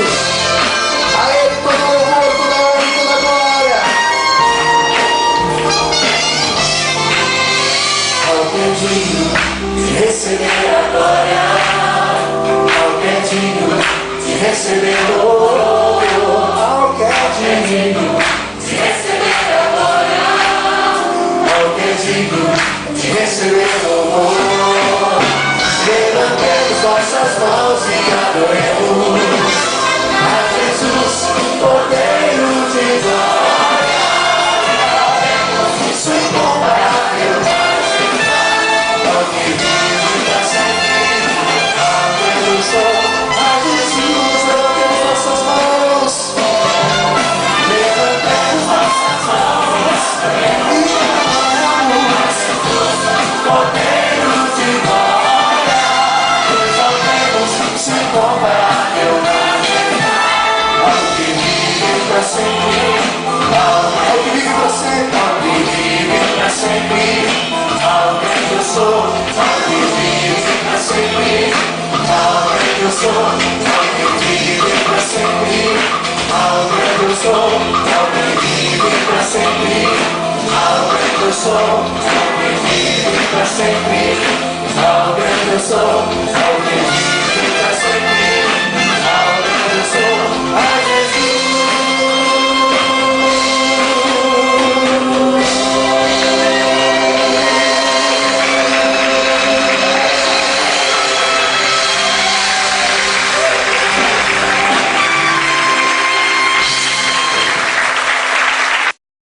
isso. A Ele todo o louvor, toda a honra e toda a glória. Alguém digno de receber a glória, alguém digno de receber o louvor, alguém digno de receber a glória, alguém digno de receber o louvor. Levantemos nossas mãos e adoremos a Jesus, Cordeiro de glória. Isso é incomparável, alguém vive pra sempre. Adoração a Jesus, levantemos nossas mãos, levantemos nossas mãos e adoremos Cordeiro de glória. Exaltemos isso incomparável, alguém vive pra sempre. Alguém vive pra sempre, alguém vive pra sempre. Alguém que eu sou, alguém vive pra sempre. Alguém que eu sou, alguém vive pra sempre. Alguém que eu sou, alguém vive pra sempre. Alguém que eu sou, alguém vive pra sempre. Alguém que eu sou, alguém vive